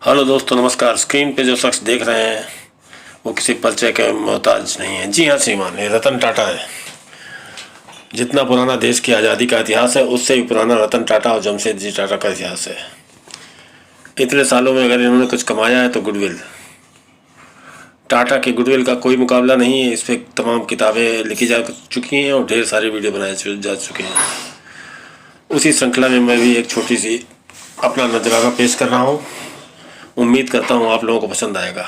Hello दोस्तों, नमस्कार। Screen पे जो शख्स देख रहे हैं वो किसी परिचय के मोहताज नहीं है। जी हाँ श्रीमान, ये रतन टाटा है। जितना पुराना देश की आज़ादी का इतिहास है उससे भी पुराना रतन टाटा और जमशेदजी टाटा का इतिहास है। इतने सालों में अगर इन्होंने कुछ कमाया है तो गुडविल, टाटा के गुडविल का कोई मुकाबला नहीं है। इस पर तमाम किताबें लिखी जा चुकी हैं और ढेर सारे वीडियो बनाए जा चुके हैं। उसी श्रृंखला में मैं भी एक छोटी सी अपना नजराना पेश कर रहा हूँ। उम्मीद करता हूँ आप लोगों को पसंद आएगा।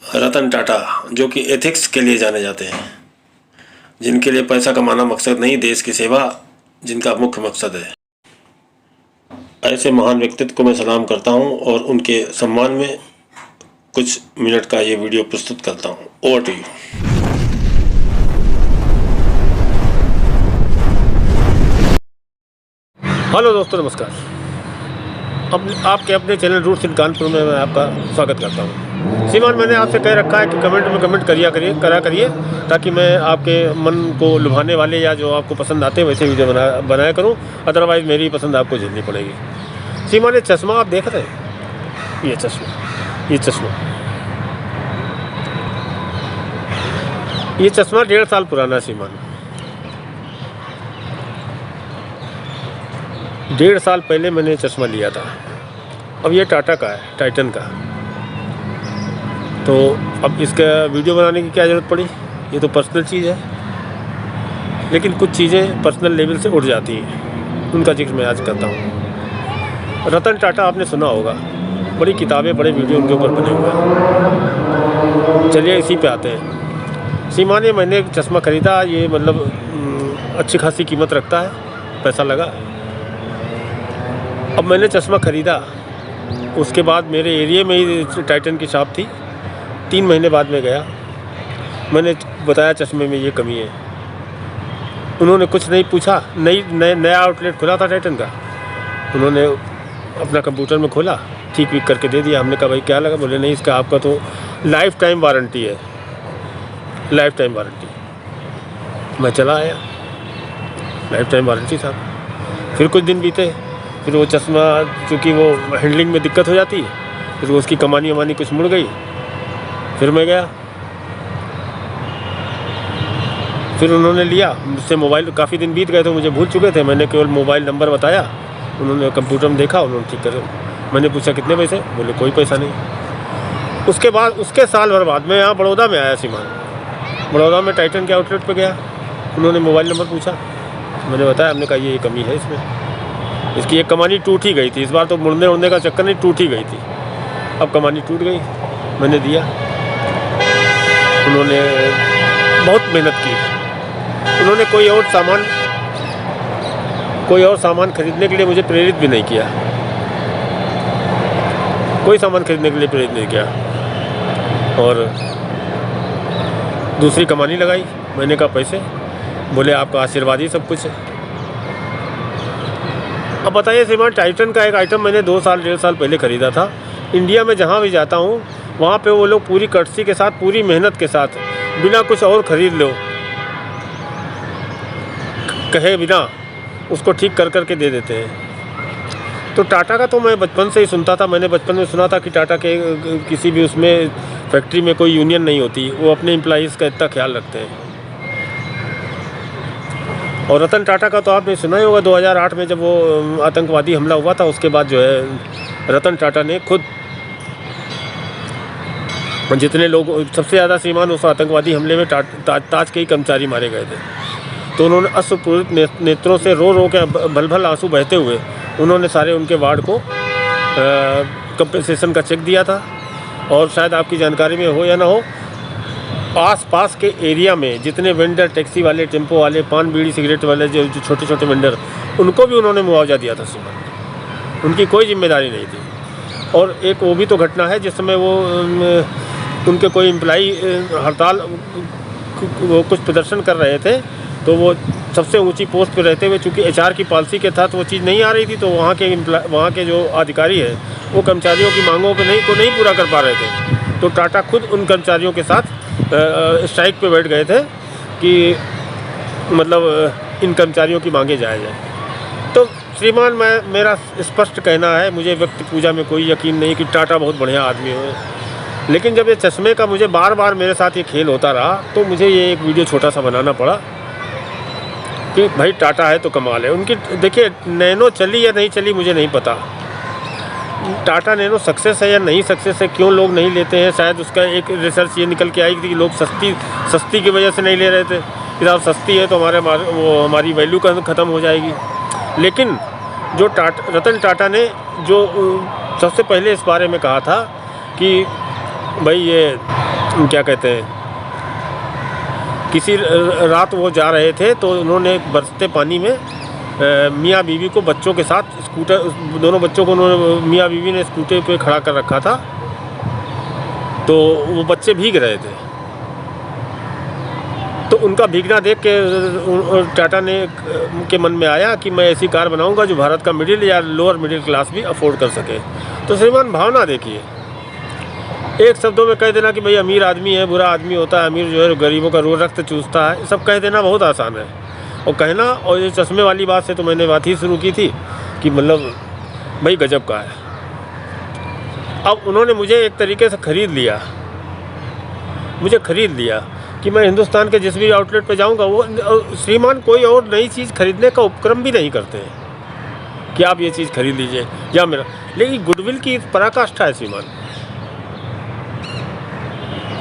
रतन टाटा, जो कि एथिक्स के लिए जाने जाते हैं, जिनके लिए पैसा कमाना मकसद नहीं, देश की सेवा जिनका मुख्य मकसद है, ऐसे महान व्यक्तित्व को मैं सलाम करता हूँ और उनके सम्मान में कुछ मिनट का ये वीडियो प्रस्तुत करता हूँ। Over to you. हेलो दोस्तों, नमस्कार। अब आपके अपने चैनल रूट्स इन कानपुर में मैं आपका स्वागत करता हूँ। श्रीमान, मैंने आपसे कह रखा है कि कमेंट में कमेंट करा करिए ताकि मैं आपके मन को लुभाने वाले या जो आपको पसंद आते हैं वैसे वीडियो बनाया करूँ। अदरवाइज़ मेरी पसंद आपको झेलनी पड़ेगी। श्रीमान, ये चश्मा आप देख रहे हैं, ये चश्मा 1.5 साल पुराना है श्रीमान। 1.5 साल पहले मैंने चश्मा लिया था। अब ये टाटा का है, टाइटन का। तो अब इसका वीडियो बनाने की क्या ज़रूरत पड़ी? ये तो पर्सनल चीज़ है, लेकिन कुछ चीज़ें पर्सनल लेवल से उठ जाती हैं, उनका जिक्र मैं आज करता हूँ। रतन टाटा आपने सुना होगा, बड़ी किताबें, बड़े वीडियो उनके ऊपर बने हुए हैं। चलिए इसी पे आते हैं। श्रीमान, ये मैंने एक चश्मा ख़रीदा, ये मतलब अच्छी खासी कीमत रखता है, पैसा लगा। अब मैंने चश्मा ख़रीदा, उसके बाद मेरे एरिया में ही टाइटन की शॉप थी। 3 महीने बाद में गया, मैंने बताया चश्मे में ये कमी है। उन्होंने कुछ नहीं पूछा, नया आउटलेट खुला था टाइटन का। उन्होंने अपना कंप्यूटर में खोला, ठीक करके दे दिया। हमने कहा भाई क्या लगा? बोले नहीं, इसका आपका तो लाइफ टाइम वारंटी है, लाइफ टाइम वारंटी। मैं चला आया, लाइफ टाइम वारंटी था। फिर कुछ दिन बीते, फिर वो चश्मा चूँकि वो हैंडलिंग में दिक्कत हो जाती है, फिर उसकी कमानी वमानी कुछ मुड़ गई। फिर मैं गया, फिर उन्होंने लिया मुझसे मोबाइल। काफ़ी दिन बीत गए तो मुझे भूल चुके थे। मैंने केवल मोबाइल नंबर बताया, उन्होंने कंप्यूटर में देखा, उन्होंने ठीक कर। मैंने पूछा कितने पैसे? बोले कोई पैसा नहीं। उसके बाद उसके साल भर बाद मैं यहाँ बड़ौदा में आया श्रीमान। बड़ौदा में टाइटन के आउटलेट पर गया, उन्होंने मोबाइल नंबर पूछा, मैंने बताया। हमने कहा ये कमी है इसमें, इसकी एक कमानी टूट ही गई थी। इस बार तो मुड़ने उड़ने का चक्कर नहीं, टूट ही गई थी। अब कमानी टूट गई, मैंने दिया। उन्होंने बहुत मेहनत की। उन्होंने कोई और सामान खरीदने के लिए मुझे प्रेरित भी नहीं किया, कोई सामान खरीदने के लिए प्रेरित नहीं किया। और दूसरी कमानी लगाई। मैंने कहा पैसे? बोले आपका आशीर्वाद ही सब कुछ है। अब बताइए श्रीमान, टाइटन का एक आइटम मैंने 1.5 साल पहले ख़रीदा था। इंडिया में जहाँ भी जाता हूँ वहाँ पे वो लोग पूरी कर्टसी के साथ, पूरी मेहनत के साथ, बिना कुछ और ख़रीद लो कहे बिना उसको ठीक कर के दे देते हैं। तो टाटा का तो मैं बचपन से ही सुनता था। मैंने बचपन में सुना था कि टाटा के किसी भी उसमें फैक्ट्री में कोई यूनियन नहीं होती, वो अपने एम्प्लॉइज़ का इतना ख्याल रखते हैं। और रतन टाटा का तो आपने सुना ही होगा, 2008 में जब वो आतंकवादी हमला हुआ था, उसके बाद जो है रतन टाटा ने खुद, जितने लोग सबसे ज़्यादा श्रीमान उस आतंकवादी हमले में ताज के ही कर्मचारी मारे गए थे, तो उन्होंने अश्रुपूरित नेत्रों से रो के भल आंसू बहते हुए उन्होंने सारे उनके वार्ड को कंपनसेशन का चेक दिया था। और शायद आपकी जानकारी में हो या ना हो, आस-पास के एरिया में जितने वेंडर, टैक्सी वाले, टेम्पो वाले, पान बीड़ी सिगरेट वाले, जो छोटे छोटे वेंडर, उनको भी उन्होंने मुआवजा दिया था श्रीमान। उनकी कोई जिम्मेदारी नहीं थी। और एक वो भी तो घटना है जिस समय वो उनके कोई एम्प्लाई हड़ताल, वो कुछ प्रदर्शन कर रहे थे, तो वो सबसे ऊंची पोस्ट पर रहते हुए, चूँकि HR की पॉलिसी के तहत वो चीज़ नहीं आ रही थी, तो वहाँ के जो अधिकारी हैं वो कर्मचारियों की मांगों को नहीं पूरा कर पा रहे थे। तो टाटा खुद उन कर्मचारियों के साथ स्ट्राइक पे बैठ गए थे कि मतलब इन कर्मचारियों की मांगे जाए। तो श्रीमान, मेरा स्पष्ट कहना है, मुझे व्यक्ति पूजा में कोई यकीन नहीं कि टाटा बहुत बढ़िया आदमी हो, लेकिन जब ये चश्मे का मुझे बार बार मेरे साथ ये खेल होता रहा तो मुझे ये एक वीडियो छोटा सा बनाना पड़ा कि भाई टाटा है तो कमाल है उनकी। देखिए, नैनो चली या नहीं चली मुझे नहीं पता, टाटा नैनो सक्सेस है या नहीं सक्सेस है, क्यों लोग नहीं लेते हैं, शायद उसका एक रिसर्च ये निकल के आई थी कि लोग सस्ती की वजह से नहीं ले रहे थे कि साहब सस्ती है तो हमारी वैल्यू ख़त्म हो जाएगी। लेकिन जो रतन टाटा ने जो सबसे पहले इस बारे में कहा था कि भाई ये क्या कहते हैं, किसी रात वो जा रहे थे तो उन्होंने बरसते पानी में मियाँ बीवी को बच्चों के साथ दोनों बच्चों को उन्होंने मियाँ बीवी ने स्कूटर पे खड़ा कर रखा था, तो वो बच्चे भीग रहे थे। तो उनका भीगना देख के टाटा ने के मन में आया कि मैं ऐसी कार बनाऊंगा जो भारत का मिडिल या लोअर मिडिल क्लास भी अफोर्ड कर सके। तो श्रीमान, भावना देखिए, एक शब्दों में कह देना कि भाई अमीर आदमी है बुरा आदमी होता है, अमीर जो है गरीबों का रक्त चूसता है, सब कह देना बहुत आसान है। और कहना, और ये चश्मे वाली बात से तो मैंने बात ही शुरू की थी कि मतलब भाई गजब का है। अब उन्होंने मुझे एक तरीके से ख़रीद लिया, कि मैं हिंदुस्तान के जिस भी आउटलेट पे जाऊंगा वो श्रीमान कोई और नई चीज़ खरीदने का उपक्रम भी नहीं करते हैं कि आप ये चीज़ खरीद लीजिए या मेरा, लेकिन गुडविल की पराकाष्ठा है श्रीमान।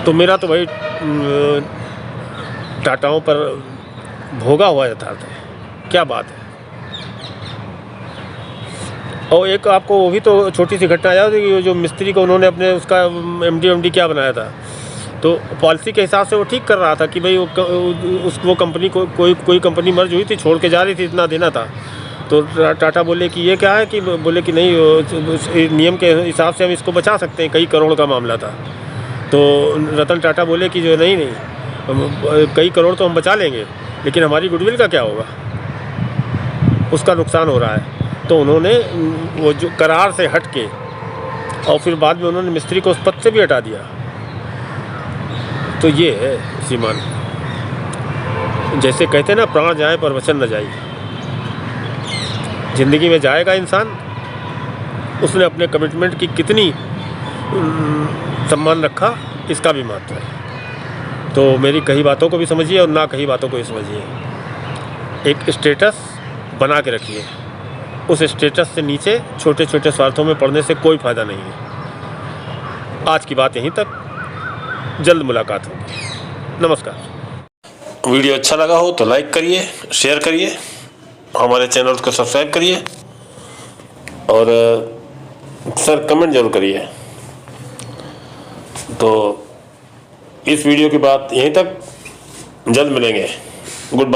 तो मेरा तो भाई टाटाओं पर भोगा हुआ यथार्थ है, क्या बात है। और एक आपको वो भी तो छोटी सी घटना याद है कि जो मिस्त्री को उन्होंने अपने उसका एमडी क्या बनाया था, तो पॉलिसी के हिसाब से वो ठीक कर रहा था कि भाई वो कंपनी को कोई कंपनी मर्ज हुई थी, छोड़ के जा रही थी, इतना देना था। तो टाटा बोले कि ये क्या है, कि बोले कि नहीं नियम के हिसाब से हम इसको बचा सकते हैं, कई करोड़ का मामला था। तो रतन टाटा बोले कि जो नहीं कई करोड़ तो हम बचा लेंगे, लेकिन हमारी गुडविल का क्या होगा, उसका नुकसान हो रहा है। तो उन्होंने वो जो करार से हट के और फिर बाद में उन्होंने मिस्त्री को उस पद से भी हटा दिया। तो ये है श्रीमान, जैसे कहते हैं ना, प्राण जाए पर वचन न जाए। ज़िंदगी में जाएगा इंसान, उसने अपने कमिटमेंट की कितनी सम्मान रखा, इसका भी महत्व है। तो मेरी कही बातों को भी समझिए और ना कही बातों को भी समझिए। एक स्टेटस बना के रखिए, उस स्टेटस से नीचे छोटे छोटे स्वार्थों में पड़ने से कोई फ़ायदा नहीं है। आज की बात यहीं तक, जल्द मुलाकात होगी। नमस्कार। वीडियो अच्छा लगा हो तो लाइक करिए, शेयर करिए, हमारे चैनल को सब्सक्राइब करिए और सर कमेंट जरूर करिए। तो इस वीडियो की बात यहीं तक, जल्द मिलेंगे। Good bye.